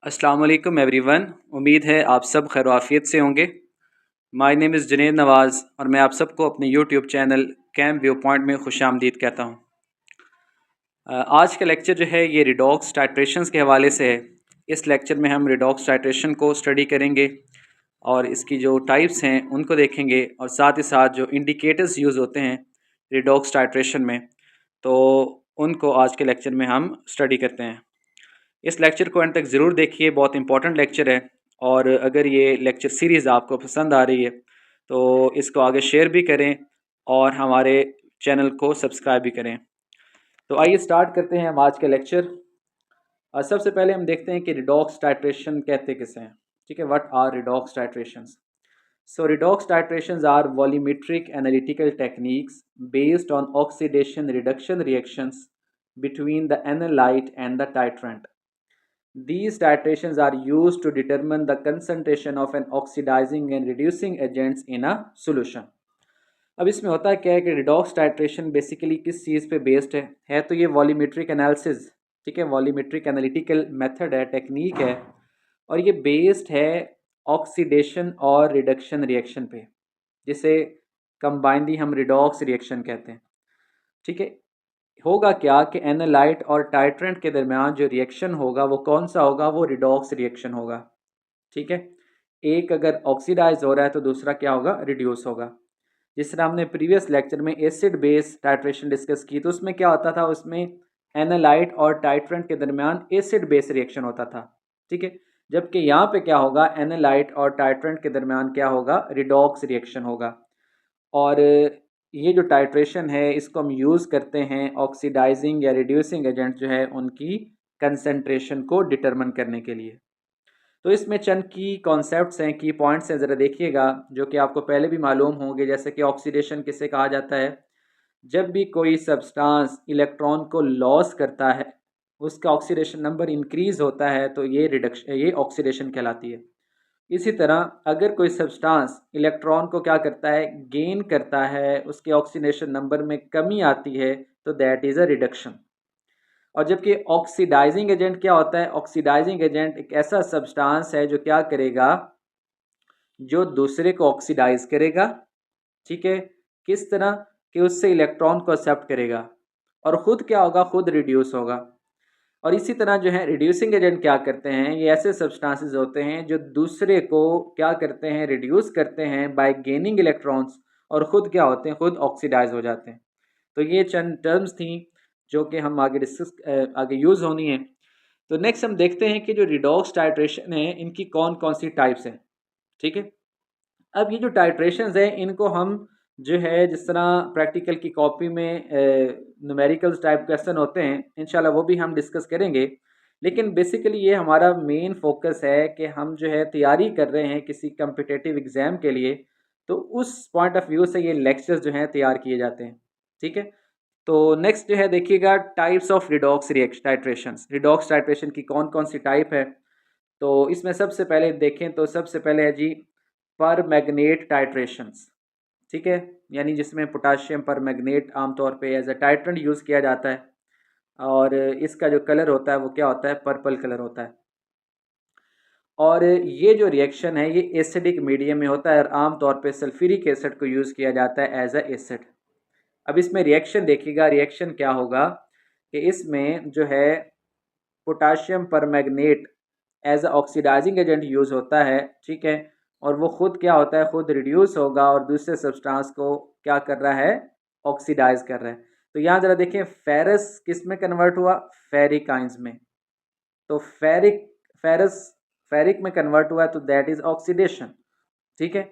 अस्सलाम वालेकुम एवरीवन। उम्मीद है आप सब खैर आफियत से होंगे। My name is Junaid Nawaz और मैं आप सबको अपने YouTube channel Chem View Point में खुशामदीद कहता हूँ। आज का लेक्चर जो है ये रिडॉक्स टाइट्रेशंस के हवाले से है। इस लेक्चर में हम रिडॉक्स टाइट्रेशन को स्टडी करेंगे और इसकी जो टाइप्स हैं उनको देखेंगे और साथ ही साथ जो इंडिकेटर्स यूज़ होते हैं रिडॉक्स टाइट्रेशन में, तो उनको आज के लेक्चर में हम स्टडी करते हैं। इस लेक्चर को अंत तक ज़रूर देखिए, बहुत इंपॉर्टेंट लेक्चर है। और अगर ये लेक्चर सीरीज़ आपको पसंद आ रही है तो इसको आगे शेयर भी करें और हमारे चैनल को सब्सक्राइब भी करें। तो आइए स्टार्ट करते हैं हम आज के लेक्चर। सबसे पहले हम देखते हैं कि रिडॉक्स टाइट्रेशन कहते किसे हैं। ठीक है, what are redox titrations? So redox titrations are volumetric analytical techniques based on oxidation reduction reactions between the analyte and the titrant. These titrations are used to determine the concentration of an oxidizing and reducing agents in a solution. अब इसमें होता है क्या है कि redox titration basically किस चीज़ पे based है तो ये वॉल्यूमेट्रिक एनालिसिस, ठीक है, वॉल्यूमेट्रिक एनालिटिकल मेथड है, टेक्निक है, और ये बेस्ड है ऑक्सीडेशन और रिडक्शन रिएक्शन पे, जिसे कंबाइनली हम रिडॉक्स रिएक्शन कहते हैं। ठीक है, होगा क्या कि एनालाइट और टाइट्रेंट के दरमियान जो रिएक्शन होगा वो कौन सा होगा? वो रिडॉक्स रिएक्शन होगा। ठीक है, एक अगर ऑक्सीडाइज हो रहा है तो दूसरा क्या होगा? रिड्यूस होगा। जिस तरह हमने प्रीवियस लेक्चर में एसिड बेस टाइट्रेशन डिस्कस की तो उसमें क्या होता था? उसमें एनालाइट और टाइट्रेंट के दरमियान एसिड बेस रिएक्शन होता था। ठीक है, जबकि यहाँ पे क्या होगा? एनालाइट और टाइट्रेंट के दरमियान क्या होगा? रिडॉक्स रिएक्शन होगा। और ये जो टाइट्रेशन है इसको हम यूज़ करते हैं ऑक्सीडाइजिंग या रिड्यूसिंग एजेंट जो है उनकी कंसंट्रेशन को डिटरमिन करने के लिए। तो इसमें चंद की कॉन्सेप्ट्स हैं, की पॉइंट्स हैं, ज़रा देखिएगा, जो कि आपको पहले भी मालूम होंगे। जैसे कि ऑक्सीडेशन किसे कहा जाता है? जब भी कोई सब्सटेंस इलेक्ट्रॉन को लॉस करता है, उसका ऑक्सीडेशन नंबर इंक्रीज़ होता है तो ये ऑक्सीडेशन कहलाती है। इसी तरह अगर कोई सब्सटेंस इलेक्ट्रॉन को क्या करता है? गेन करता है, उसके ऑक्सीडेशन नंबर में कमी आती है, तो दैट इज़ अ रिडक्शन। और जबकि ऑक्सीडाइजिंग एजेंट क्या होता है? ऑक्सीडाइजिंग एजेंट एक ऐसा सब्सटेंस है जो क्या करेगा? जो दूसरे को ऑक्सीडाइज करेगा। ठीक है, किस तरह कि उससे इलेक्ट्रॉन को एक्सेप्ट करेगा और ख़ुद क्या होगा? खुद रिड्यूस होगा। और इसी तरह जो है रिड्यूसिंग एजेंट क्या करते हैं? ये ऐसे सब्सटेंसेस होते हैं जो दूसरे को क्या करते हैं? रिड्यूस करते हैं बाय गेनिंग इलेक्ट्रॉन्स, और ख़ुद क्या होते हैं? खुद ऑक्सीडाइज हो जाते हैं। तो ये चंद टर्म्स थी जो कि हम आगे यूज़ होनी है। तो नेक्स्ट हम देखते हैं कि जो रिडॉक्स टाइट्रेशन है इनकी कौन कौन सी टाइप्स हैं। ठीक है, अब ये जो टाइट्रेशंस हैं इनको हम जो है जिस तरह प्रैक्टिकल की कॉपी में न्यूमेरिकल्स टाइप क्वेश्चन होते हैं, इंशाल्लाह वो भी हम डिस्कस करेंगे। लेकिन बेसिकली ये हमारा मेन फोकस है कि हम जो है तैयारी कर रहे हैं किसी कम्पिटिटिव एग्ज़ाम के लिए, तो उस पॉइंट ऑफ व्यू से ये लेक्चर्स जो हैं तैयार किए जाते हैं। ठीक है, तो नेक्स्ट जो है देखिएगा types of redox reaction titrations. Redox titration की कौन कौन सी टाइप है? तो इसमें सबसे पहले देखें तो सबसे पहले है जी पर मैग्नेट टाइट्रेशंस। ठीक है, यानी जिसमें पोटाशियम पर मैग्नेट आमतौर पे एज अ टाइट्रेंट यूज़ किया जाता है, और इसका जो कलर होता है वो क्या होता है? पर्पल कलर होता है। और ये जो रिएक्शन है ये एसिडिक मीडियम में होता है और आमतौर पे सल्फ्यूरिक एसिड को यूज़ किया जाता है एज अ एसिड। अब इसमें रिएक्शन देखिएगा, रिएक्शन क्या होगा कि इसमें जो है potassium permanganate as a oxidizing agent use होता है। ठीक है, और वो खुद क्या होता है? खुद रिड्यूस होगा और दूसरे सब्सटेंस को क्या कर रहा है? ऑक्सीडाइज कर रहा है। तो यहाँ ज़रा देखें, फेरस किस में कन्वर्ट हुआ? फेरिक आइंस में। तो फेरस फेरिक में कन्वर्ट हुआ है तो दैट इज़ ऑक्सीडेशन। ठीक है,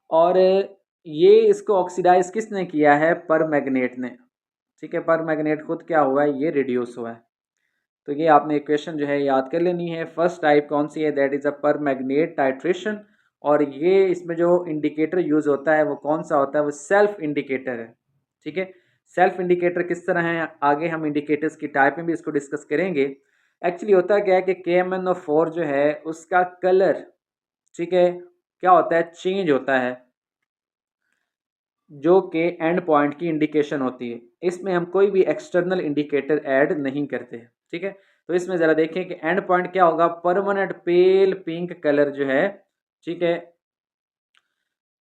और ये इसको ऑक्सीडाइज किसने किया है? पर मैग्नेट ने। ठीक है, पर मैग्नेट खुद क्या हुआ है? ये रिड्यूस हुआ है। तो ये आपने इक्वेशन जो है याद कर लेनी है। फर्स्ट टाइप कौन सी है? दैट इज़ अ पर मैग्नेट टाइट्रेशन। और ये इसमें जो इंडिकेटर यूज़ होता है वो कौन सा होता है? वो सेल्फ इंडिकेटर है। ठीक है, सेल्फ इंडिकेटर किस तरह है? आगे हम इंडिकेटर्स की टाइप में भी इसको डिस्कस करेंगे। एक्चुअली होता क्या है कि KMnO4 जो है उसका कलर, ठीक है, क्या होता है? चेंज होता है, जो कि एंड पॉइंट की इंडिकेशन होती है। इसमें हम कोई भी एक्सटर्नल इंडिकेटर ऐड नहीं करते। ठीक है, तो इसमें ज़रा देखें कि एंड पॉइंट क्या होगा, परमानेंट पेल पिंक कलर जो है, ठीक है,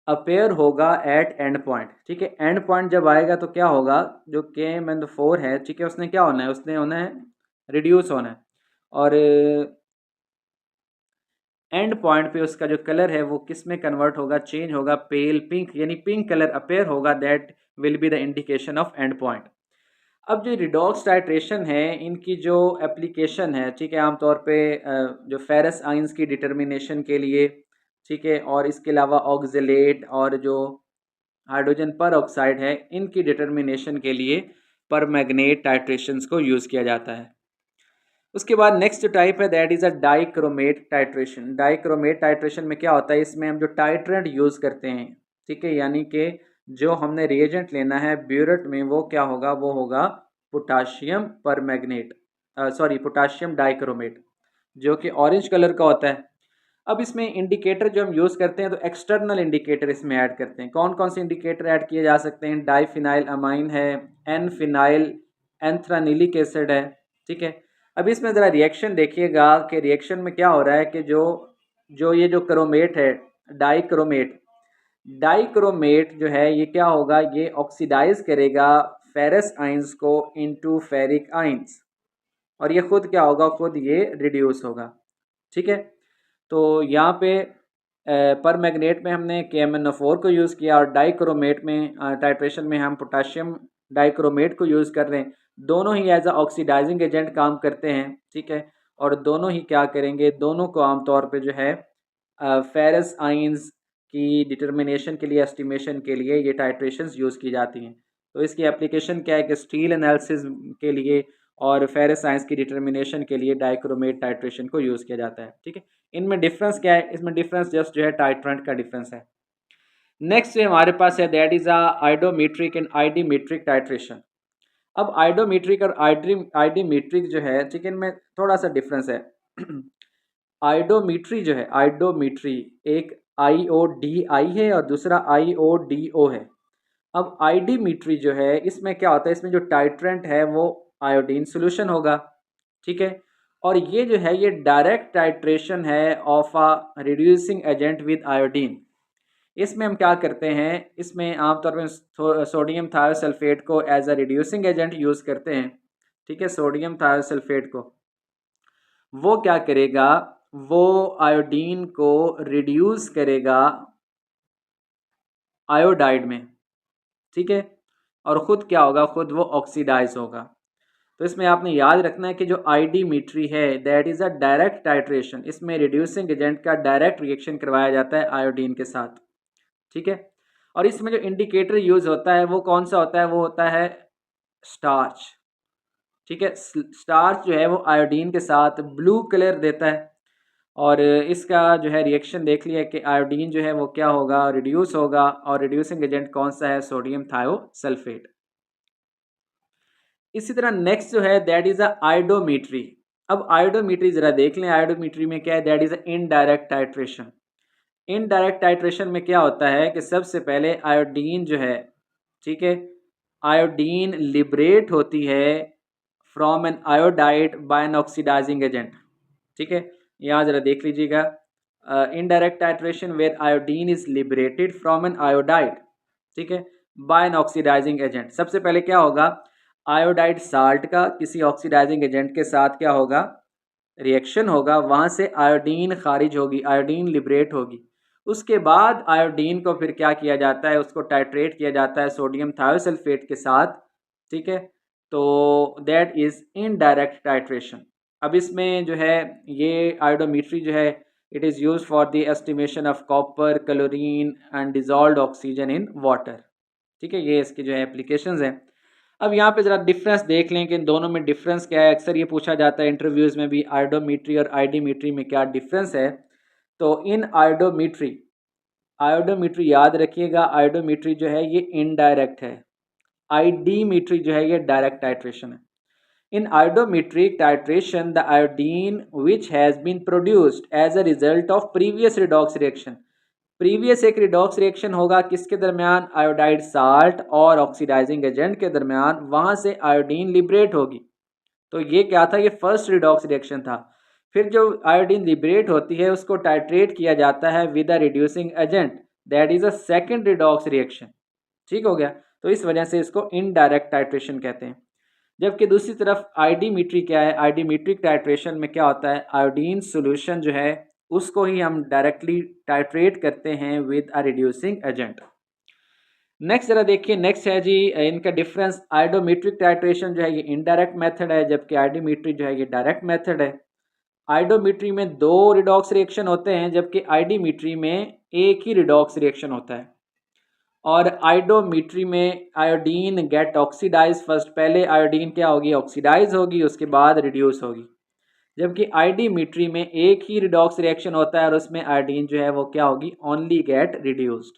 अपेयर होगा एट एंड पॉइंट। ठीक है, एंड पॉइंट जब आएगा तो क्या होगा, जो KM4 है, ठीक है, उसने क्या होना है, उसने होना है रिड्यूस होना है, और एंड पॉइंट पे उसका जो कलर है वो किस में कन्वर्ट होगा, चेंज होगा, पेल पिंक, यानी पिंक कलर अपेयर होगा, that will be the indication of and point. अब जो रिडॉक्स टाइट्रेशन है, इनकी जो एप्लीकेशन है, ठीक है, आमतौर पे जो फेरस आइंस की डिटर्मिनेशन के लिए, ठीक है, और इसके अलावा ऑक्जेलेट और जो हाइड्रोजन पर ऑक्साइड है, इनकी डिटर्मिनेशन के लिए परमैग्नेट टाइट्रेशंस को यूज़ किया जाता है। उसके बाद नेक्स्ट टाइप है, that is a dichromate titration. Dichromate titration में क्या होता है, इसमें हम जो टाइट्रेंट यूज़ करते हैं, ठीक है, यानी कि जो हमने रिएजेंट लेना है ब्यूरेट में, वो क्या होगा, वो होगा पोटाशियम परमैग्नेट, सॉरी पोटाशियम डाइक्रोमेट, जो कि ऑरेंज कलर का होता है। अब इसमें इंडिकेटर जो हम यूज़ करते हैं, तो एक्सटर्नल इंडिकेटर इसमें ऐड करते हैं। कौन कौन से इंडिकेटर ऐड किए जा सकते हैं, डाइफिनाइल अमाइन है, एन फिनाइल एंथ्रानिलिक एसिड है, ठीक है। अब इसमें ज़रा रिएक्शन देखिएगा कि रिएक्शन में क्या हो रहा है कि जो जो ये जो क्रोमेट है, डाइक्रोमेट, डाइक्रोमेट जो है ये क्या होगा, ये ऑक्सीडाइज करेगा फेरस आइंस को इनटू फेरिक आइंस, और ये खुद क्या होगा, खुद ये रिड्यूस होगा। ठीक है, तो यहाँ पे पर मैग्नेट में हमने KMnO4 को यूज़ किया, और डाइक्रोमेट में टाइट्रेशन में हम पोटाशियम डाइक्रोमेट को यूज़ कर रहे हैं। दोनों ही एज अ ऑक्सीडाइजिंग एजेंट काम करते हैं, ठीक है, और दोनों ही क्या करेंगे, दोनों को आमतौर पे जो है फेरस आइंस की डिटर्मिनेशन के लिए, एस्टिमेशन के लिए ये टाइट्रेशंस यूज़ की जाती हैं। तो इसकी एप्लीकेशन क्या है कि स्टील एनालिसिस के लिए और फेरस साइंस की डिटर्मिनेशन के लिए डाइक्रोमेट टाइट्रेशन को यूज़ किया जाता है। ठीक है, इनमें डिफरेंस क्या है, इसमें डिफरेंस जस्ट जो है टाइट्रेंट का डिफरेंस है। नेक्स्ट हमारे पास है, that is iodometric and आइडीमेट्रिक titration. अब आइडोमेट्रिक और आइडीमेट्रिक जो है, ठीक है, इनमें थोड़ा सा डिफरेंस है। आइडोमेट्री जो है, आइडोमेट्री एक IODI है और दूसरा IODO है। अब आइडीमेट्री जो है, इसमें क्या होता है, इसमें जो टाइट्रेंट है वो आयोडीन सोल्यूशन होगा, ठीक है, और ये जो है ये डायरेक्ट टाइट्रेशन है of a reducing agent with iodine. इसमें हम क्या करते हैं, इसमें आमतौर पर सोडियम थायोसल्फेट को as a reducing agent use करते हैं, ठीक है, सोडियम थायोसल्फेट को, वो क्या करेगा, वो आयोडीन को रिड्यूस करेगा आयोडाइड में, ठीक है, और ख़ुद क्या होगा, ख़ुद वो ऑक्सीडाइज होगा। तो इसमें आपने याद रखना है कि जो आइडीमेट्री है, that is a direct titration, इसमें रिड्यूसिंग एजेंट का डायरेक्ट रिएक्शन करवाया जाता है आयोडीन के साथ, ठीक है। और इसमें जो इंडिकेटर यूज़ होता है वो कौन सा होता है, वो होता है स्टार्च, ठीक है। स्टार्च जो है वो आयोडीन के साथ ब्लू कलर देता है, और इसका जो है रिएक्शन देख लिया कि आयोडीन जो है वो क्या होगा, रिड्यूस होगा, और रिड्यूसिंग एजेंट कौन सा है, सोडियम थायोसल्फेट। इसी तरह नेक्स्ट जो है, दैट इज़ अ आयोडोमेट्री। अब आयोडोमेट्री ज़रा देख लें, आयोडोमेट्री में क्या है, that is a indirect titration. Indirect titration में क्या होता है कि सबसे पहले आयोडीन जो है, ठीक है, आयोडीन लिबरेट होती है from an iodide by an oxidizing agent, ठीक है। यहाँ ज़रा देख लीजिएगा, indirect titration where iodine is liberated from an iodide, ठीक है, बाय एन ऑक्सीडाइजिंग एजेंट। सबसे पहले क्या होगा, आयोडाइड साल्ट का किसी ऑक्सीडाइजिंग एजेंट के साथ क्या होगा, रिएक्शन होगा, वहाँ से आयोडीन खारिज होगी, आयोडीन लिबरेट होगी। उसके बाद आयोडीन को फिर क्या किया जाता है, उसको टाइट्रेट किया जाता है सोडियम थायोसल्फेट के साथ, ठीक है। तो दैट इज़ इनडायरेक्ट टाइट्रेशन। अब इसमें जो है ये आयोडोमेट्री जो है, it is use for the estimation of copper, chlorine and dissolved oxygen in water, ठीक है, ये इसके जो है एप्लीकेशंस हैं। अब यहाँ पे ज़रा डिफरेंस देख लें कि इन दोनों में डिफरेंस क्या है। अक्सर ये पूछा जाता है इंटरव्यूज़ में भी, आयोडोमेट्री और आइडीमेट्री में क्या डिफरेंस है। तो इन आयोडोमेट्री, आयोडोमेट्री याद रखिएगा, आयोडोमेट्री जो है ये इनडायरेक्ट है, आइडीमेट्री जो है ये डायरेक्ट टाइट्रेशन है। In iodometric titration, the iodine which has been produced as a result of previous redox reaction, previous एक रिडॉक्स रिएक्शन होगा किसके दरमियान, आयोडाइड साल्ट और ऑक्सीडाइजिंग एजेंट के दरमियान, वहाँ से आयोडीन लिबरेट होगी, तो ये क्या था, ये फर्स्ट रिडॉक्स रिएक्शन था। फिर जो आयोडीन लिबरेट होती है उसको टाइट्रेट किया जाता है with a reducing agent, that is a second redox reaction. ठीक हो गया। तो इस वजह से इसको इनडायरेक्ट टाइट्रेशन कहते हैं। जबकि दूसरी तरफ आईडीमीट्री क्या है, आईडीमीट्रिक टाइट्रेशन में क्या होता है, आयोडीन सोल्यूशन जो है उसको ही हम डायरेक्टली टाइट्रेट करते हैं with a reducing agent. Next जरा देखिए, नेक्स्ट है जी इनका डिफरेंस। आइडोमीट्रिक टाइट्रेशन जो है ये इनडायरेक्ट मेथड है, जबकि आइडोमीट्री जो है ये डायरेक्ट मेथड है। आइडोमीट्री में 2 रिडॉक्स रिएक्शन होते हैं, जबकि आइडीमीट्री में एक ही रिडॉक्स रिएक्शन होता है। और आइडोमीट्री में आयोडीन गेट ऑक्सीडाइज फर्स्ट, पहले आयोडीन क्या होगी, ऑक्सीडाइज होगी, उसके बाद रिड्यूस होगी। जबकि आइडीमीट्री में एक ही रिडॉक्स रिएक्शन होता है और उसमें आयोडीन जो है वो क्या होगी, ओनली गेट रिड्यूस्ड।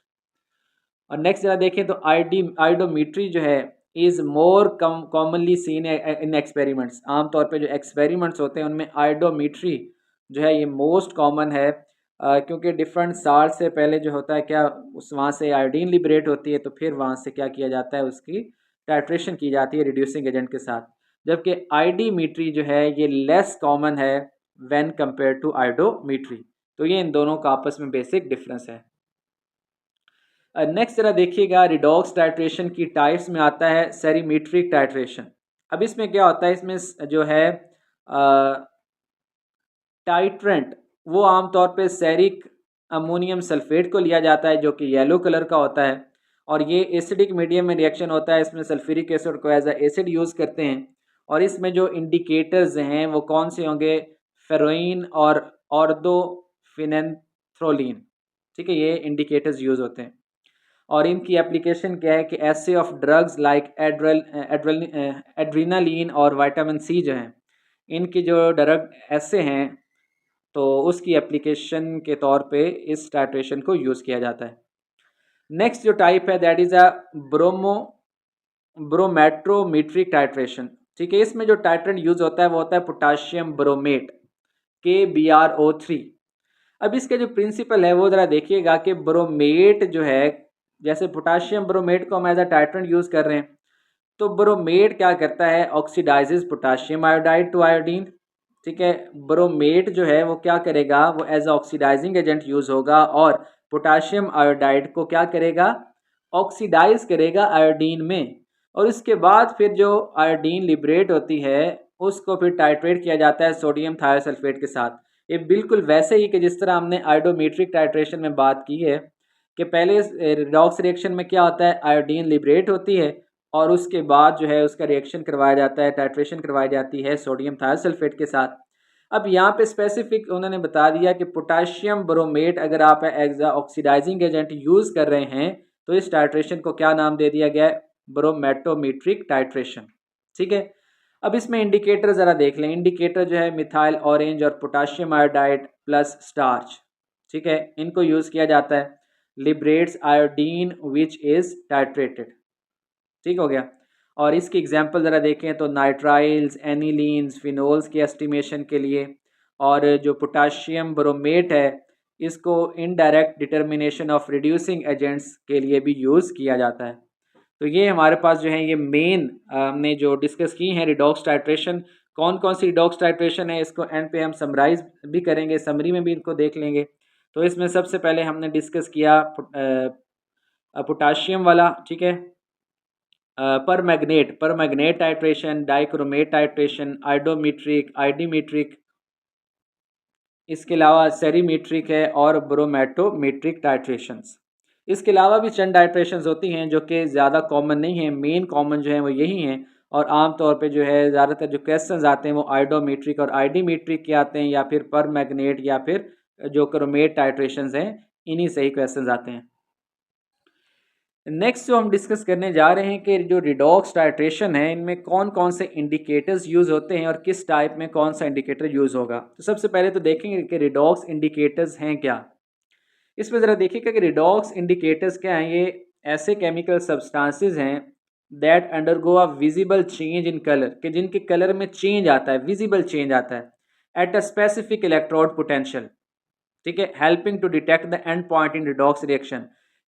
और नेक्स्ट जरा देखें तो आइडोमीट्री जो है is more commonly seen in experiments. आमतौर पे जो एक्सपेरिमेंट्स होते हैं उनमें आइडोमीट्री जो है ये मोस्ट कॉमन है, क्योंकि डिफरेंट साल से पहले जो होता है क्या, उस वहाँ से आयोडीन लिबरेट होती है, तो फिर वहाँ से क्या किया जाता है, उसकी टाइट्रेशन की जाती है रिड्यूसिंग एजेंट के साथ। जबकि आइडीमीट्री जो है ये लेस कॉमन है व्हेन कंपेयर टू आइडोमीट्री। तो ये इन दोनों का आपस में बेसिक डिफरेंस है। नेक्स्ट जरा देखिएगा, रिडॉक्स टाइट्रेशन की टाइप्स में आता है सेरीमीट्रिक टाइट्रेशन। अब इसमें क्या होता है, इसमें जो है टाइट्रेंट वो आमतौर पे सेरिक अमोनियम सल्फेट को लिया जाता है जो कि येलो कलर का होता है, और ये एसिडिक मीडियम में रिएक्शन होता है, इसमें सल्फ्यूरिक एसिड को एज अ एसिड यूज़ करते हैं। और इसमें जो इंडिकेटर्स हैं वो कौन से होंगे, फेरोइन और ऑर्दोफिनेंथ्रोलिन। ठीक है, ये इंडिकेटर्स यूज़ होते हैं। और इनकी एप्लीकेशन क्या है कि ऐसे ऑफ ड्रग्स लाइक एड्रेनालिन और विटामिन सी जो हैं, इनकी जो ड्रग ऐसे हैं तो उसकी एप्लीकेशन के तौर पे इस टाइट्रेशन को यूज़ किया जाता है। नेक्स्ट जो टाइप है दैट इज़ अ ब्रोमेट्रोमीट्रिक टाइट्रेशन। ठीक है, इसमें जो टाइट्रेंट यूज़ होता है वो होता है पोटाशियम ब्रोमेट, KBrO3। अब इसका जो प्रिंसिपल है वो ज़रा देखिएगा कि ब्रोमेट जो है, जैसे पोटाशियम ब्रोमेट को हम एज अ टाइट्रेंट यूज़ कर रहे हैं, तो ब्रोमेट क्या करता है, oxidizes potassium iodide to iodine. ठीक है, ब्रोमेट जो है वो क्या करेगा, वो एज ऑक्सीडाइजिंग एजेंट यूज़ होगा और पोटाशियम आयोडाइड को क्या करेगा, ऑक्सीडाइज करेगा आयोडीन में। और इसके बाद फिर जो आयोडीन लिबरेट होती है उसको फिर टाइट्रेट किया जाता है सोडियम थायोसल्फेट के साथ। ये बिल्कुल वैसे ही कि जिस तरह हमने आयोडोमीट्रिक टाइट्रेशन में बात की है कि पहले रिडॉक्स रिएक्शन में क्या होता है, आयोडीन लिबरेट होती है और उसके बाद जो है उसका रिएक्शन करवाया जाता है, टाइट्रेशन करवाई जाती है सोडियम थायोसल्फेट के साथ। अब यहाँ पे स्पेसिफिक उन्होंने बता दिया कि पोटाशियम ब्रोमेट अगर आप एज ऑक्सीडाइजिंग एजेंट यूज़ कर रहे हैं तो इस टाइट्रेशन को क्या नाम दे दिया गया है, ब्रोमेटोमीट्रिक टाइट्रेशन। ठीक है, अब इसमें इंडिकेटर ज़रा देख लें। इंडिकेटर जो है मिथाइल ऑरेंज और पोटाशियम आयोडाइड प्लस स्टार्च। ठीक है, इनको यूज़ किया जाता है, liberates iodine which is titrated. ठीक हो गया। और इसकी एग्जांपल ज़रा देखें तो नाइट्राइल्स, एनिलीन्स, फिनोल्स की एस्टिमेशन के लिए, और जो पोटाशियम ब्रोमेट है इसको indirect determination of reducing agents के लिए भी यूज़ किया जाता है। तो ये हमारे पास जो है ये मेन हमने जो डिस्कस की हैं रिडॉक्स टाइट्रेशन। कौन कौन सी रिडॉक्स टाइट्रेशन है इसको एंड पे हम समराइज भी करेंगे, समरी में भी इनको देख लेंगे। तो इसमें सबसे पहले हमने डिस्कस किया पोटाशियम वाला। ठीक है, पर मैग्नेट टाइट्रेशन, डाइक्रोमेट टाइट्रेशन, आइडोमीट्रिक, आइडीमीट्रिक, इसके अलावा सेरीमीट्रिक है और ब्रोमेटोमीट्रिक टाइट्रेशंस। इसके अलावा भी चंद टाइट्रेशंस होती हैं जो कि ज़्यादा कॉमन नहीं हैं, मेन कॉमन जो है वो यही हैं। और आम तौर पे जो है ज़्यादातर जो क्वेश्चंस आते हैं वो आइडोमीट्रिक और आइडीमीट्रिक के आते हैं, या फिर पर मैग्नेट या फिर जो क्रोमेट टाइट्रेशंस हैं इन्हीं से ही क्वेश्चंस आते हैं। नेक्स्ट जो हम डिस्कस करने जा रहे हैं कि जो रिडॉक्स टाइट्रेशन है इनमें कौन कौन से इंडिकेटर्स यूज़ होते हैं और किस टाइप में कौन सा इंडिकेटर यूज़ होगा। तो सबसे पहले तो देखेंगे कि रिडॉक्स इंडिकेटर्स हैं क्या। इसमें ज़रा देखिएगा कि रिडॉक्स इंडिकेटर्स क्या हैं। ये ऐसे केमिकल सब्सटेंसेस हैं that undergo a visible change in colour, कि जिनके कलर में चेंज आता है, विजिबल चेंज आता है at a specific electrode potential. ठीक है, helping to detect the end point in redox reaction.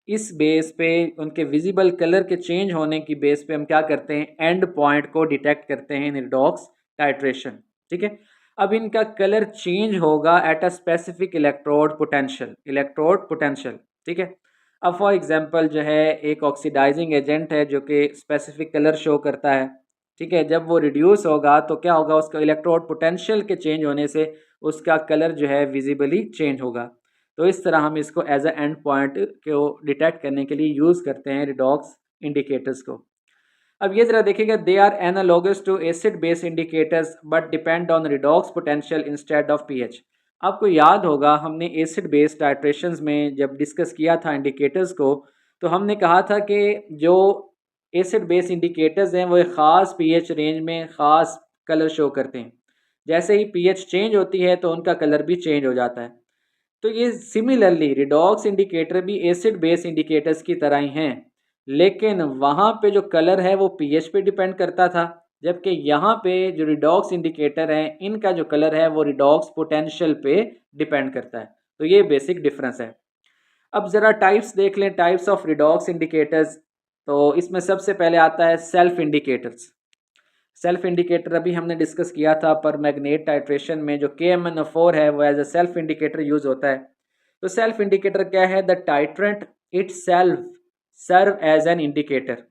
इस बेस पे उनके विजिबल कलर के चेंज होने की बेस पे हम क्या करते हैं, एंड पॉइंट को डिटेक्ट करते हैं इन रिडॉक्स टाइट्रेशन, ठीक है। अब इनका कलर चेंज होगा eight a specific electrode potential, ठीक है। अब फॉर एग्जांपल जो है एक ऑक्सीडाइजिंग एजेंट है जो कि स्पेसिफिक कलर शो करता है, ठीक है। जब वो रिड्यूस होगा तो क्या होगा, उसका इलेक्ट्रोड पोटेंशियल के चेंज होने से उसका कलर जो है विजिबली चेंज होगा। तो इस तरह हम इसको एज अ एंड पॉइंट को डिटेक्ट करने के लिए यूज़ करते हैं रिडॉक्स इंडिकेटर्स को। अब ये जरा देखिएगा, they are analogous to acid base indicators but depend on redox potential instead of pH. आपको याद होगा हमने एसिड बेस टाइट्रेशंस में जब डिस्कस किया था इंडिकेटर्स को, तो हमने कहा था कि जो एसिड बेस इंडिकेटर्स हैं वो एक ख़ास पीएच रेंज में ख़ास कलर शो करते हैं। जैसे ही पीएच चेंज होती है तो उनका कलर भी चेंज हो जाता है। तो ये सिमिलरली रिडॉक्स इंडिकेटर भी एसिड बेस इंडिकेटर्स की तरह ही हैं, लेकिन वहाँ पे जो कलर है वो पीएच पे डिपेंड करता था, जबकि यहाँ पे जो रिडॉक्स इंडिकेटर हैं इनका जो कलर है वो रिडॉक्स पोटेंशियल पे डिपेंड करता है। तो ये बेसिक डिफरेंस है। अब ज़रा टाइप्स देख लें, टाइप्स ऑफ रिडॉक्स इंडिकेटर्स। तो इसमें सबसे पहले आता है सेल्फ इंडिकेटर्स। सेल्फ इंडिकेटर अभी हमने डिस्कस किया था पर मैग्नेट टाइट्रेशन में जो KMnO4 है वो as a self indicator use होता है। तो सेल्फ इंडिकेटर क्या है, the titrant itself serve as an indicator.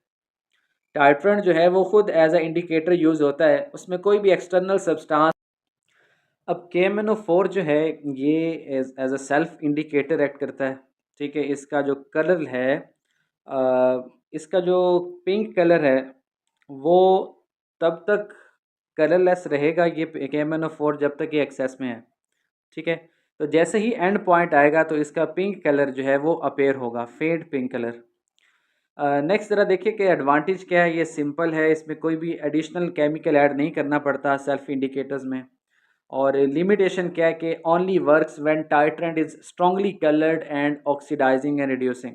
Titrant जो है वो खुद एज अ इंडिकेटर यूज होता है, उसमें कोई भी एक्सटर्नल सब्सटेंस। अब KMnO4 जो है ये as a self indicator act करता है, ठीक है। इसका जो कलर है इसका जो पिंक कलर है वो तब तक कलरलेस रहेगा ये KMnO4 जब तक ये एक्सेस में है, ठीक है। तो जैसे ही एंड पॉइंट आएगा तो इसका पिंक कलर जो है वो अपेयर होगा, फेड पिंक कलर। नेक्स्ट ज़रा देखिए कि एडवांटेज क्या है। ये सिंपल है, इसमें कोई भी एडिशनल केमिकल ऐड नहीं करना पड़ता सेल्फ इंडिकेटर्स में। और लिमिटेशन क्या है कि only works when titrant is strongly coloured and oxidizing and reducing.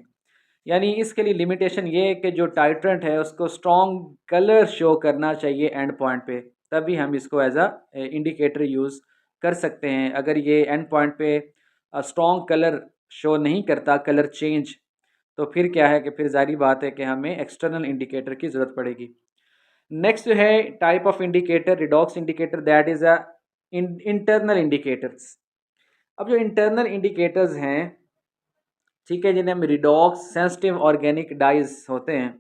यानी इसके लिए लिमिटेशन ये है कि जो टाइट्रेंट है उसको स्ट्रॉन्ग कलर शो करना चाहिए एंड पॉइंट पे, तभी हम इसको एज अ इंडिकेटर यूज़ कर सकते हैं। अगर ये एंड पॉइंट पे स्ट्रॉन्ग कलर शो नहीं करता, कलर चेंज, तो फिर क्या है कि फिर जारी बात है कि हमें एक्सटर्नल इंडिकेटर की ज़रूरत पड़ेगी। नेक्स्ट जो है type of indicator redox indicator, that is a internal indicators. अब जो इंटरनल इंडिकेटर्स हैं, ठीक है, जिन्हें हम रिडॉक्स सेंसिटिव ऑर्गेनिक डाइज होते हैं,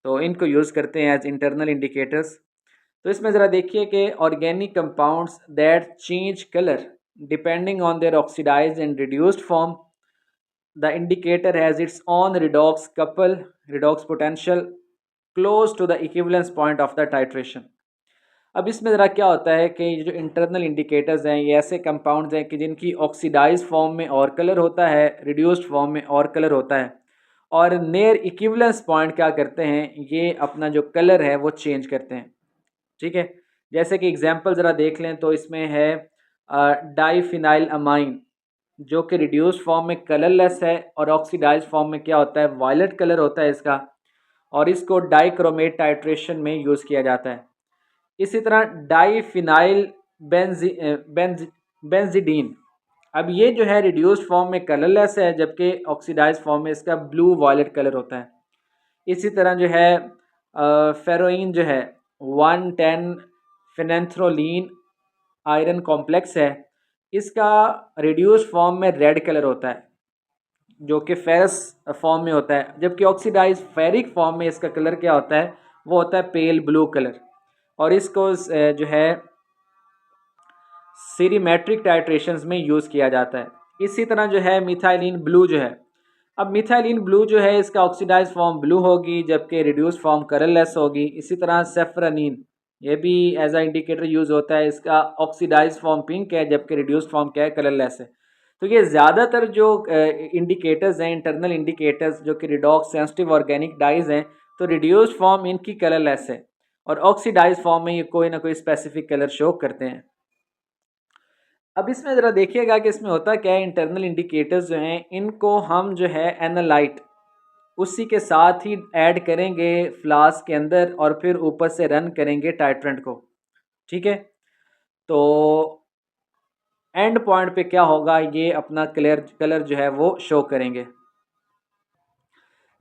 तो इनको यूज़ करते हैं एज इंटरनल इंडिकेटर्स। तो इसमें ज़रा देखिए कि organic compounds that change colour depending on their oxidize and reduced form, the indicator has its own redox couple redox potential close to the equivalence point of the titration. अब इसमें ज़रा क्या होता है कि ये जो इंटरनल इंडिकेटर्स हैं ये ऐसे कंपाउंड्स हैं कि जिनकी ऑक्सीडाइज फॉर्म में और कलर होता है, रिड्यूस्ड फॉर्म में और कलर होता है, और नियर इक्विवेलेंस पॉइंट क्या करते हैं, ये अपना जो कलर है वो चेंज करते हैं, ठीक है। जैसे कि एग्जांपल ज़रा देख लें तो इसमें है डाईफिनाइल अमाइन, जो कि रिड्यूस्ड फॉर्म में कलरलेस है और ऑक्सीडाइज फॉर्म में क्या होता है, वायलेट कलर होता है इसका, और इसको डाइक्रोमेट टाइट्रेशन में यूज़ किया जाता है। इसी तरह डाईफिनाइल बेंजीडीन, अब ये जो है रिड्यूस्ड फॉर्म में कलरलेस है जबकि ऑक्सीडाइज फॉर्म में इसका ब्लू वायलेट कलर होता है। इसी तरह जो है फेरोइन जो है 110 फिनेंथ्रोलीन आयरन कॉम्प्लेक्स है, इसका रिड्यूस्ड फॉर्म में रेड कलर होता है जो कि फेरस फॉर्म में होता है, जबकि ऑक्सीडाइज फेरिक फॉर्म में इसका कलर क्या होता है, वो होता है पेल ब्लू कलर। और इसको जो है सीरीमेट्रिक टाइट्रेशंस में यूज़ किया जाता है। इसी तरह जो है मिथाइलिन ब्लू जो है, अब मिथाइलिन ब्लू जो है इसका ऑक्सीडाइज फॉर्म ब्लू होगी जबकि रिड्यूस फॉर्म कलरलेस होगी। इसी तरह सेफ्रानिन, ये भी एज आ इंडिकेटर यूज़ होता है, इसका ऑक्सीडाइज फॉर्म पिंक है जबकि रिड्यूस फॉर्म क्या है, कलरलेस है। तो ये ज़्यादातर जो इंडिकेटर्स हैं इंटरनल इंडिकेटर्स जो कि रिडॉक्स सेंसिटिव ऑर्गेनिक डाइज हैं, तो रिड्यूस फॉर्म इनकी कलरलेस है और ऑक्सीडाइज फॉर्म में ये कोई ना कोई स्पेसिफिक कलर शो करते हैं। अब इसमें ज़रा देखिएगा कि इसमें होता क्या है, इंटरनल इंडिकेटर्स जो हैं इनको हम जो है एनालाइट उसी के साथ ही ऐड करेंगे फ्लास्क के अंदर और फिर ऊपर से रन करेंगे टाइट्रेंट को, ठीक है। तो एंड पॉइंट पे क्या होगा, ये अपना कलर जो है वो शो करेंगे।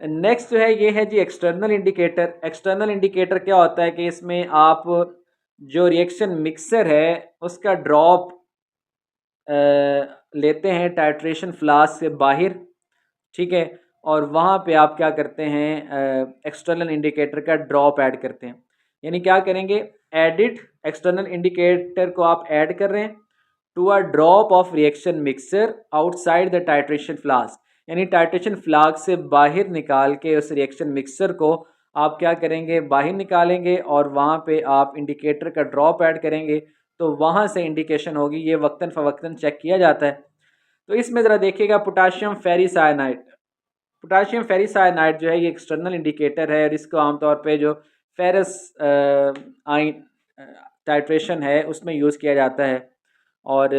नेक्स्ट जो है ये है जी एक्सटर्नल इंडिकेटर। एक्सटर्नल इंडिकेटर क्या होता है कि इसमें आप जो रिएक्शन मिक्सर है उसका ड्रॉप लेते हैं टाइट्रेशन फ्लास्क से बाहर, ठीक है, और वहाँ पे आप क्या करते हैं, एक्सटर्नल इंडिकेटर का ड्रॉप ऐड करते हैं। यानी क्या करेंगे, एडिट एक्सटर्नल इंडिकेटर को आप ऐड कर रहे हैं to a drop of reaction mixer outside the titration flask, यानी टाइट्रेशन फ्लास्क से बाहर निकाल के उस रिएक्शन मिक्सर को आप क्या करेंगे, बाहर निकालेंगे और वहाँ पे आप इंडिकेटर का ड्रॉप ऐड करेंगे, तो वहाँ से इंडिकेशन होगी। ये वक्तन फ़वक्तन चेक किया जाता है। तो इसमें ज़रा देखिएगा, पोटाशियम फेरिसायनाइड, पोटाशियम फेरिसायनाइड जो है ये एक्सटर्नल इंडिकेटर है और इसको आमतौर पे जो फेरस आइन टाइट्रेशन है उसमें यूज़ किया जाता है। और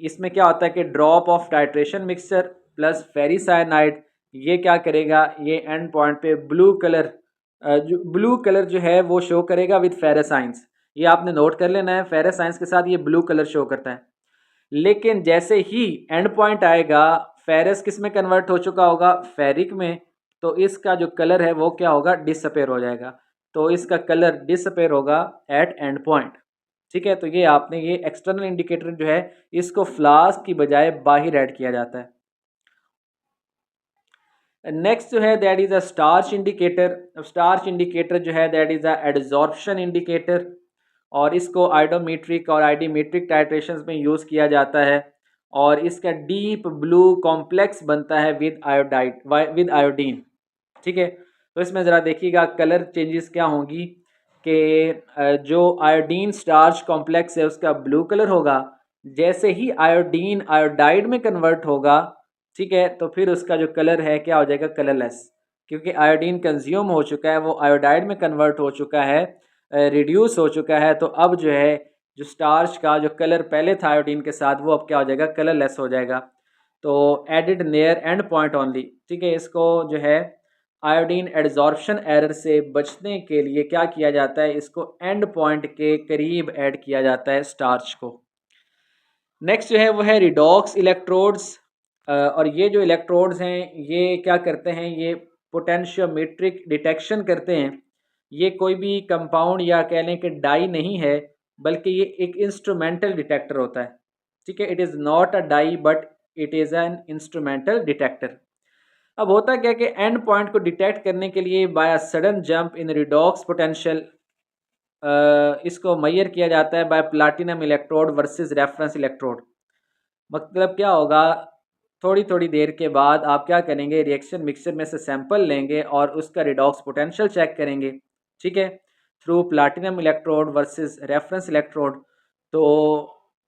इसमें क्या होता है कि drop of titration mixture plus ferricyanide ये क्या करेगा, ये एंड पॉइंट पे ब्लू कलर, जो ब्लू कलर जो है वो शो करेगा विद फेरस आइंस। ये आपने नोट कर लेना है, फेरस आइंस के साथ ये ब्लू कलर शो करता है। लेकिन जैसे ही एंड पॉइंट आएगा, फेरस किस में कन्वर्ट हो चुका होगा, फेरिक में, तो इसका जो कलर है वो क्या होगा, डिसअपेयर हो जाएगा। तो इसका कलर डिसअपेयर होगा एट एंड पॉइंट, ठीक है। तो ये आपने ये एक्सटर्नल इंडिकेटर जो है इसको फ्लास्क की बजाय बाहर ऐड किया जाता है। नेक्स्ट जो है that is a starch indicator. अब स्टार्च इंडिकेटर जो है that is a adsorption indicator, और इसको आइडोमेट्रिक और आइडीमेट्रिक टाइट्रेशंस में यूज़ किया जाता है। और इसका डीप ब्लू कॉम्प्लेक्स बनता है विद आयोडाइड, विद आयोडीन, ठीक है। तो इसमें ज़रा देखिएगा कलर चेंजेस क्या होंगी कि जो आयोडीन स्टार्च कॉम्प्लेक्स है उसका ब्लू कलर होगा। जैसे ही आयोडीन आयोडाइड में कन्वर्ट होगा, ठीक है, तो फिर उसका जो कलर है क्या हो जाएगा, कलरलेस, क्योंकि आयोडीन कंज्यूम हो चुका है, वो आयोडाइड में कन्वर्ट हो चुका है, रिड्यूस हो चुका है। तो अब जो है जो स्टार्च का जो कलर पहले था आयोडीन के साथ वो अब क्या हो जाएगा, कलरलेस हो जाएगा। तो added near and point only, ठीक है। इसको जो है आयोडीन एडजॉर्प्शन एरर से बचने के लिए क्या किया जाता है, इसको एंड पॉइंट के करीब ऐड किया जाता है स्टार्च को। नेक्स्ट जो है वो है रिडॉक्स इलेक्ट्रोड्स। और ये जो इलेक्ट्रोड्स हैं ये क्या करते हैं, ये पोटेंशियोमेट्रिक डिटेक्शन करते हैं। ये कोई भी कंपाउंड या कह लें कि डाई नहीं है, बल्कि ये एक इंस्ट्रूमेंटल डिटेक्टर होता है, ठीक है। It is not a dye but it is an instrumental detector. अब होता क्या कि एंड पॉइंट को डिटेक्ट करने के लिए by a sudden jump in redox potential, इसको मैयर किया जाता है by platinum electrode versus reference electrode. मतलब क्या होगा, थोड़ी थोड़ी देर के बाद आप क्या करेंगे, रिएक्शन मिक्सर में से सैंपल लेंगे और उसका रिडॉक्स पोटेंशियल चेक करेंगे, ठीक है, through platinum electrode versus reference electrode. तो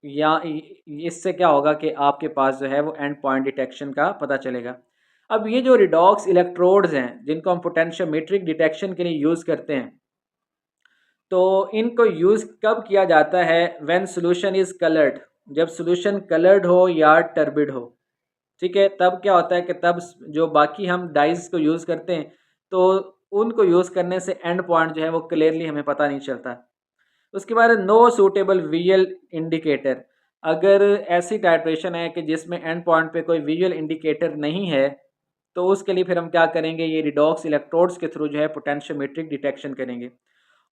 या इससे क्या होगा कि आपके पास जो है वो एंड पॉइंट डिटेक्शन का पता चलेगा। अब ये जो रिडॉक्स इलेक्ट्रोड्स हैं जिनको हम पोटेंशियोमेट्रिक डिटेक्शन के लिए यूज़ करते हैं, तो इनको यूज़ कब किया जाता है, व्हेन सॉल्यूशन इज़ कलर्ड, जब सॉल्यूशन कलर्ड हो या टर्बिड हो, ठीक है। तब क्या होता है कि तब जो बाकी हम डाइस को यूज़ करते हैं तो उनको यूज़ करने से एंड पॉइंट जो है वो क्लियरली हमें पता नहीं चलता। उसके बाद नो सूटेबल विजुअल इंडिकेटर, अगर ऐसी टाइट्रेशन है कि जिसमें एंड पॉइंट पे कोई विजुअल इंडिकेटर नहीं है, तो उसके लिए फिर हम क्या करेंगे, ये रिडॉक्स इलेक्ट्रोड्स के थ्रू जो है पोटेंशियोमेट्रिक डिटेक्शन करेंगे।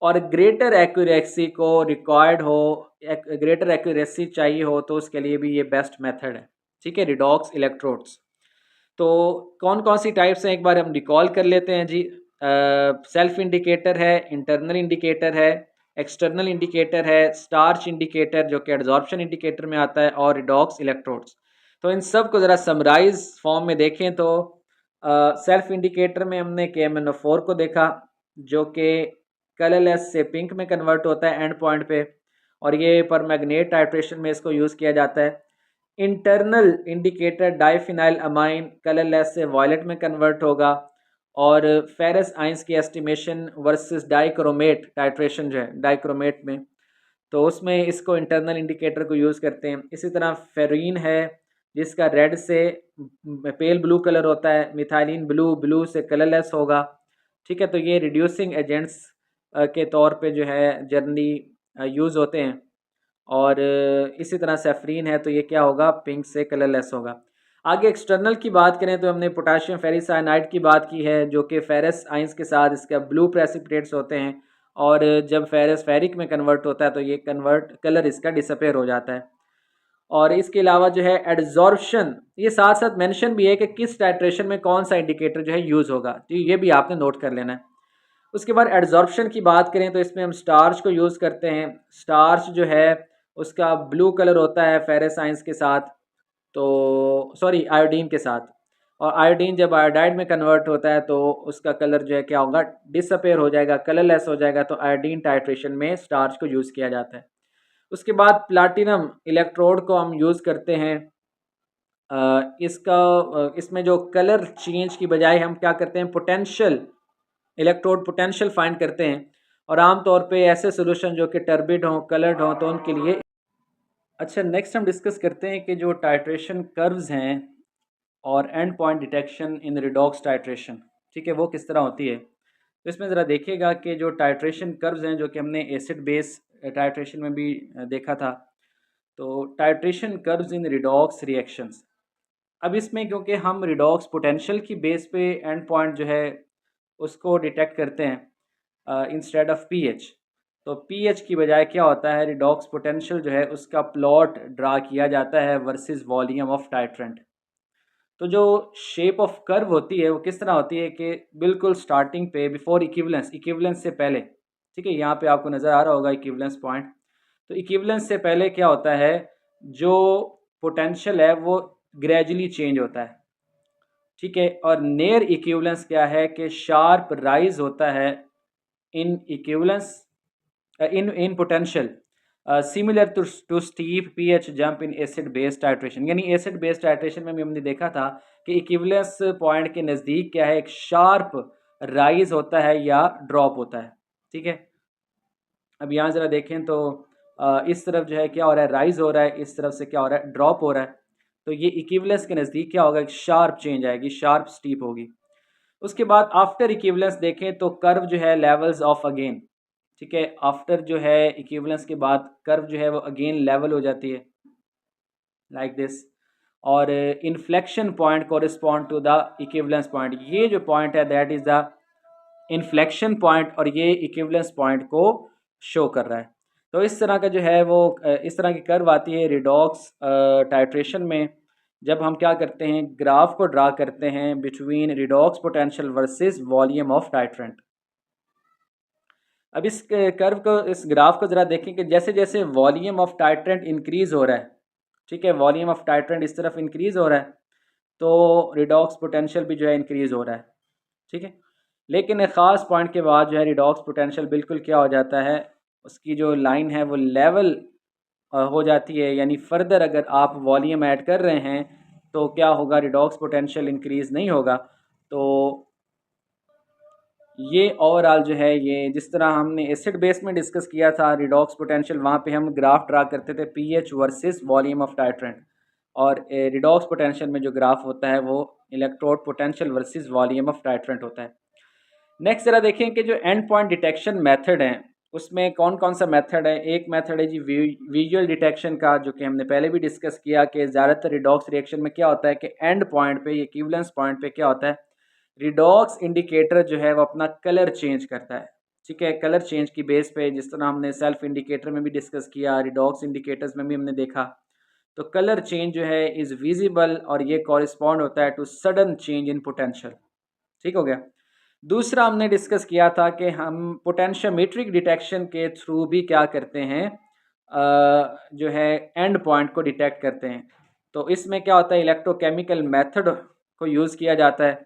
और ग्रेटर एक्यूरेसी को रिक्वायर्ड हो, ग्रेटर एक्यूरेसी चाहिए हो, तो उसके लिए भी ये बेस्ट मेथड है, ठीक है, रिडॉक्स इलेक्ट्रोड्स। तो कौन कौन सी टाइप्स हैं एक बार हम रिकॉल कर लेते हैं जी। सेल्फ इंडिकेटर है, इंटरनल इंडिकेटर है, एक्सटर्नल इंडिकेटर है, स्टार्च इंडिकेटर जो कि एड्जॉर्प्शन इंडिकेटर में आता है, और रिडॉक्स इलेक्ट्रोड्स। तो इन सब को ज़रा समराइज फॉर्म में देखें तो सेल्फ इंडिकेटर में हमने KMnO4 को देखा जो कि कलरलेस से पिंक में कन्वर्ट होता है एंड पॉइंट पे, और ये पर मैग्नेट टाइट्रेशन में इसको यूज़ किया जाता है। Internal indicator diphenyl amine colourless से वायलेट में कन्वर्ट होगा, और फेरस आइंस की एस्टिमेशन वर्सेस डाइक्रोमेट टाइट्रेशन जो है डाइक्रोमेट में, तो उसमें इसको इंटरनल इंडिकेटर को यूज़ करते हैं। इसी तरह फेरीन है जिसका रेड से पेल ब्लू कलर होता है, मिथाइलिन ब्लू, ब्लू से कलरलेस होगा, ठीक है। तो ये रिड्यूसिंग एजेंट्स के तौर पे जो है जनरली यूज़ होते हैं। और इसी तरह सेफ्रीन है तो ये क्या होगा, पिंक से कलरलेस होगा। आगे एक्सटर्नल की बात करें तो हमने पोटाशियम फेरिसाइनाइड की बात की है जो कि फेरस आइंस के साथ इसका ब्लू प्रेसिपिटेट्स होते हैं, और जब फेरस फेरिक में कन्वर्ट होता है तो ये कलर इसका डिसअपेयर हो जाता है। और इसके अलावा जो है एड्जॉर्प्शन, ये साथ साथ मेंशन भी है कि किस टाइट्रेशन में कौन सा इंडिकेटर जो है यूज़ होगा, तो ये भी आपने नोट कर लेना है। उसके बाद एड्जॉर्प्शन की बात करें तो इसमें हम स्टार्च को यूज़ करते हैं। स्टार्च जो है उसका ब्लू कलर होता है फेरस आयंस के साथ, तो सॉरी आयोडीन के साथ, और आयोडीन जब आयोडाइड में कन्वर्ट होता है तो उसका कलर जो है क्या होगा, डिसअपेयर हो जाएगा, कलरलेस हो जाएगा। तो आयोडीन टाइट्रेशन में स्टार्च को यूज़ किया जाता है। उसके बाद प्लाटिनम इलेक्ट्रोड को हम यूज़ करते हैं। इसमें जो कलर चेंज की बजाय हम क्या करते हैं, पोटेंशियल इलेक्ट्रोड पोटेंशियल फाइंड करते हैं। और आम तौर पे ऐसे सोल्यूशन जो कि टर्बिड हों, कलर्ड हों, तो उनके लिए अच्छा नेक्स्ट हम डिस्कस करते हैं कि जो टाइट्रेशन कर्व्स हैं और and point detection in redox titration, ठीक है, वो किस तरह होती है। तो इसमें ज़रा देखिएगा कि जो टाइट्रेशन कर्व्स हैं जो कि हमने एसिड बेस टाइट्रेशन में भी देखा था, तो टाइट्रेशन कर्व्स इन रिडॉक्स रिएक्शंस। अब इसमें क्योंकि हम रिडॉक्स पोटेंशियल की बेस पे एंड पॉइंट जो है उसको डिटेक्ट करते हैं इंस्टेड ऑफ पीएच, तो पीएच की बजाय क्या होता है, रिडॉक्स पोटेंशियल जो है उसका प्लॉट ड्रा किया जाता है वर्सेस वॉल्यूम ऑफ टाइट्रेंट। तो जो शेप ऑफ कर्व होती है वो किस तरह होती है कि बिल्कुल स्टार्टिंग पे बिफोर इक्विवेलेंस, इक्विवेलेंस से पहले, ठीक है, यहाँ पे आपको नज़र आ रहा होगा इक्विवेलेंस पॉइंट। तो इक्विवेलेंस से पहले क्या होता है, जो पोटेंशियल है वो ग्रेजुअली चेंज होता है, ठीक है। और नियर इक्विवेलेंस क्या है कि शार्प राइज होता है in equivalence in potential, similar to steep pH jump in acid base titration. यानी एसिड बेस टाइट्रेशन में भी हमने देखा था कि इक्विवेलेंस पॉइंट के नज़दीक क्या है, एक शार्प राइज होता है या ड्रॉप होता है, ठीक है। अब यहाँ ज़रा देखें तो इस तरफ जो है क्या हो रहा है, राइज हो रहा है, इस तरफ से क्या हो रहा है, ड्रॉप हो रहा है। तो ये इक्विवेलेंस के नज़दीक क्या होगा, एक शार्प चेंज आएगी, शार्प स्टीप होगी। उसके बाद आफ्टर इक्विवेलेंस देखें तो कर्व जो है लेवल्स ऑफ अगेन, ठीक है, आफ्टर जो है इक्विवेलेंस के बाद कर्व जो है वो अगेन लेवल हो जाती है लाइक दिस। और inflection point correspond to the equivalence point, ये जो पॉइंट है that is the inflection point, और ये इक्विवेलेंस पॉइंट को शो कर रहा है। तो इस तरह का जो है वो इस तरह की कर्व आती है रिडॉक्स टाइट्रेशन में, जब हम क्या करते हैं, ग्राफ को ड्रा करते हैं between redox potential versus volume of titrant. अब इस कर्व को, इस ग्राफ को ज़रा देखें कि जैसे जैसे वॉल्यूम ऑफ टाइट्रेंट इंक्रीज़ हो रहा है, ठीक है, वॉल्यूम ऑफ टाइट्रेंट इस तरफ इंक्रीज़ हो रहा है, तो रिडॉक्स पोटेंशियल भी जो है इंक्रीज़ हो रहा है, ठीक है। लेकिन एक ख़ास पॉइंट के बाद जो है रिडॉक्स पोटेंशियल बिल्कुल क्या हो जाता है, उसकी जो लाइन है वो लेवल हो जाती है। यानी फर्दर अगर आप वॉल्यूम ऐड कर रहे हैं तो क्या होगा, रिडॉक्स पोटेंशियल इंक्रीज़ नहीं होगा। तो ये ओवरऑल जो है, ये जिस तरह हमने एसिड बेस में डिस्कस किया था रिडॉक्स पोटेंशियल, वहाँ पे हम ग्राफ ड्रा करते थे pH versus volume of titrant, और रिडॉक्स पोटेंशियल में जो ग्राफ होता है वो electrode potential versus volume of titrant होता है। नेक्स्ट ज़रा देखें कि जो एंड पॉइंट डिटेक्शन मेथड है उसमें कौन कौन सा मेथड है। एक मेथड है जी विजुअल डिटेक्शन का, जो कि हमने पहले भी डिस्कस किया कि ज़्यादातर रिडॉक्स रिएक्शन में क्या होता है कि एंड पॉइंट पे, इक्विवेलेंस पॉइंट पे क्या होता है, रिडॉक्स इंडिकेटर जो है वो अपना कलर चेंज करता है, ठीक है। कलर चेंज की बेस पे, जिस तरह हमने सेल्फ इंडिकेटर में भी डिस्कस किया, रिडॉक्स इंडिकेटर्स में भी हमने देखा, तो कलर चेंज जो है इज़ विजिबल, और ये कॉरिस्पॉन्ड होता है to sudden change in potential, ठीक हो गया। दूसरा हमने डिस्कस किया था कि हम पोटेंशियोमेट्रिक डिटेक्शन के थ्रू भी क्या करते हैं, जो है एंड पॉइंट को डिटेक्ट करते हैं। तो इसमें क्या होता है, इलेक्ट्रोकेमिकल मेथड को यूज़ किया जाता है,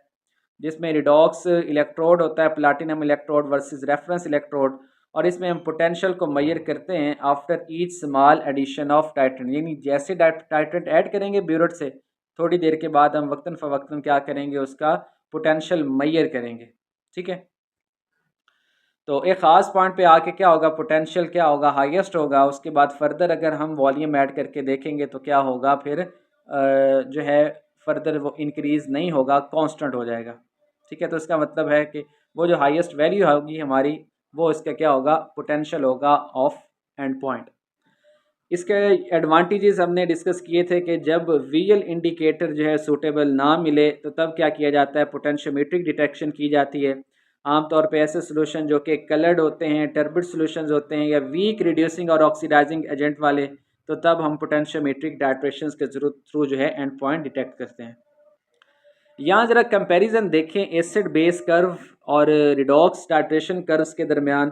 जिसमें रिडॉक्स इलेक्ट्रोड होता है, platinum electrode versus reference electrode, और इसमें हम पोटेंशियल को मेजर करते हैं after each small addition of titrant. यानी जैसे टाइट्रेंट ऐड करेंगे ब्यूरेट से, थोड़ी देर के बाद हम वक्तन फ़वक्तन क्या करेंगे, उसका पोटेंशियल मेजर करेंगे, ठीक है। तो एक ख़ास पॉइंट पे आके क्या होगा, पोटेंशियल क्या होगा, हाईएस्ट होगा। उसके बाद फर्दर अगर हम वॉल्यूम ऐड करके देखेंगे तो क्या होगा, फिर जो है फर्दर वो इंक्रीज़ नहीं होगा, कांस्टेंट हो जाएगा, ठीक है। तो इसका मतलब है कि वो जो हाईएस्ट वैल्यू होगी हमारी, वो इसका क्या होगा, पोटेंशियल होगा ऑफ एंड पॉइंट। इसके एडवांटेजेस हमने डिस्कस किए थे कि जब विजुअल इंडिकेटर जो है सूटेबल ना मिले तो तब क्या किया जाता है, पोटेंशियोमेट्रिक डिटेक्शन की जाती है। आमतौर पे ऐसे सोल्यूशन जो कि कलर्ड होते हैं, टर्बिड सोल्यूशंस होते हैं या वीक रिड्यूसिंग और ऑक्सीडाइजिंग एजेंट वाले, तो तब हम पोटेंशियोमेट्रिक टाइट्रेशंस के थ्रू जो है एंड पॉइंट डिटेक्ट करते हैं। यहाँ ज़रा कंपैरिजन देखें एसिड बेस कर्व और रिडॉक्स टाइट्रेशन कर्व्स के दरमियान।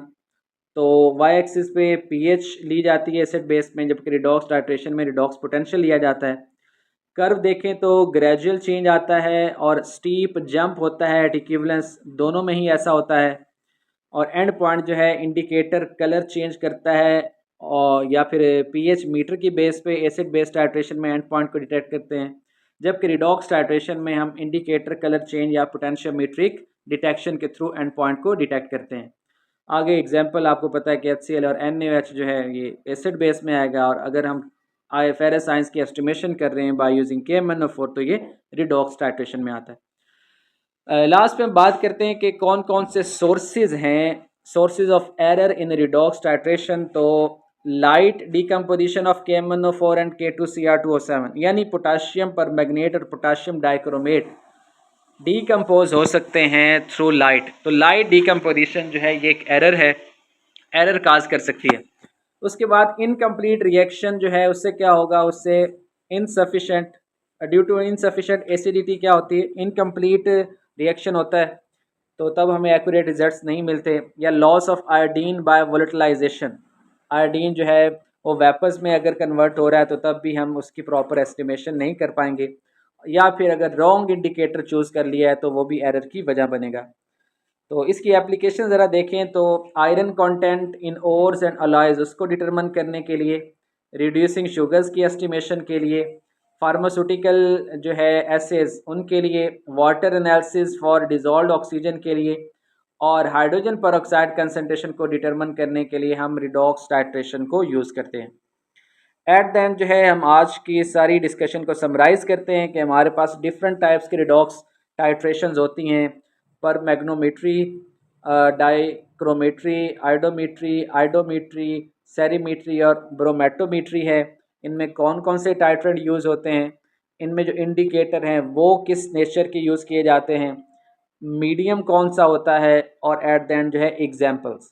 तो वाई एक्सिस पे पीएच ली जाती है एसिड बेस में, जबकि रिडॉक्स टाइट्रेशन में रिडॉक्स पोटेंशियल लिया जाता है। कर्व देखें तो ग्रेजुअल चेंज आता है और स्टीप जंप होता है एट इक्विवेलेंस, दोनों में ही ऐसा होता है। और एंड पॉइंट जो है इंडिकेटर कलर चेंज करता है, और या फिर पीएच मीटर की बेस पे एसिड बेस टाइट्रेशन में एंड पॉइंट को डिटेक्ट करते हैं, जबकि रिडॉक्स टाइट्रेशन में हम इंडिकेटर कलर चेंज या पोटेंशियोमेट्रिक डिटेक्शन के थ्रू एंड पॉइंट को डिटेक्ट करते हैं। आगे एग्जांपल आपको पता है कि HCl और NaOH जो है ये एसिड बेस में आएगा, और अगर हम फेरस साइंस की एस्टिमेशन कर रहे हैं बाय यूजिंग KMnO4 तो ये रिडॉक्स टाइट्रेशन में आता है। लास्ट में हम बात करते हैं कि कौन कौन से सोर्सेज हैं, sources of error in redox titration. तो light decomposition of KMnO4 and K2Cr2O7, यानी पोटाशियम परमैंगनेट और पोटाशियम डाइक्रोमेट डीकम्पोज हो सकते हैं थ्रू लाइट। तो लाइट डीकम्पोजिशन जो है ये एक एरर है, एरर काज कर सकती है। उसके बाद इनकम्प्लीट रिएक्शन जो है उससे क्या होगा, उससे insufficient, due to insufficient acidity क्या होती है, इनकम्प्लीट रिएक्शन होता है, तो तब हमें एक्यूरेट रिजल्ट्स नहीं मिलते। या loss of iodine by volatilization, iodine जो है वो वेपर्स में अगर कन्वर्ट हो रहा है तो तब भी हम उसकी प्रॉपर एस्टिमेशन नहीं कर पाएंगे। या फिर अगर रॉन्ग इंडिकेटर चूज़ कर लिया है तो वो भी एरर की वजह बनेगा। तो इसकी एप्लीकेशन ज़रा देखें तो iron content in ores and alloys उसको डिटरमिन करने के लिए, रिड्यूसिंग शुगर्स की एस्टिमेशन के लिए, फार्मास्यूटिकल जो है एसेज उनके लिए, water analysis for dissolved oxygen के लिए, और हाइड्रोजन परऑक्साइड कंसनट्रेशन को डिटरमिन करने के लिए हम रिडॉक्स टाइट्रेशन को यूज़ करते हैं। एट द एंड जो है हम आज की सारी डिस्कशन को समराइज़ करते हैं कि हमारे पास डिफरेंट टाइप्स की रिडॉक्स टाइट्रेशंस होती हैं, पर मैग्नोमेट्री, डाइक्रोमेट्री, आइडोमीट्री, सेरीमीट्री और ब्रोमेटोमीट्री है। इनमें कौन कौन से टाइट्रेंट यूज़ होते हैं, इनमें जो इंडिकेटर हैं वो किस नेचर के यूज़ किए जाते हैं, मीडियम कौन सा होता है, और एट द एंड जो है एग्जाम्पल्स।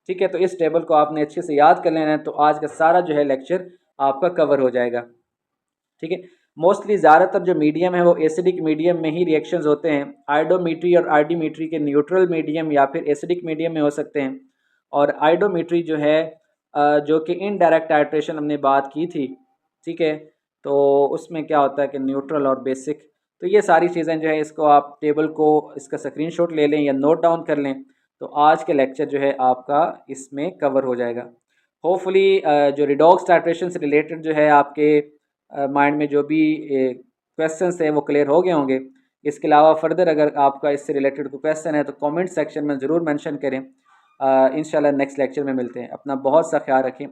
ठीक है, तो इस टेबल को आपने अच्छे से याद कर लेना है, तो आज का सारा जो है लेक्चर आपका कवर हो जाएगा। ठीक है, मोस्टली ज़्यादातर जो मीडियम है वो एसिडिक मीडियम में ही रिएक्शंस होते हैं। आइडोमीट्री और आर्डीमीट्री के न्यूट्रल मीडियम या फिर एसिडिक मीडियम में हो सकते हैं। और आइडोमीट्री जो है जो कि इनडायरेक्ट टाइट्रेशन हमने बात की थी, ठीक है, तो उसमें क्या होता है कि न्यूट्रल और बेसिक। तो ये सारी चीज़ें जो है इसको आप टेबल को इसका स्क्रीनशॉट ले लें या नोट डाउन कर लें, तो आज के लेक्चर जो है आपका इसमें कवर हो जाएगा। होपफुली जो रिडॉक्स टाइट्रेशन से रिलेटेड जो है आपके माइंड में जो भी क्वेश्चंस हैं वो क्लियर हो गए होंगे। इसके अलावा फर्दर अगर आपका इससे रिलेटेड कोई क्वेश्चन है तो कमेंट सेक्शन में ज़रूर मेंशन करें। इंशाल्लाह नेक्स्ट लेक्चर में मिलते हैं। अपना बहुत सा ख्याल रखें।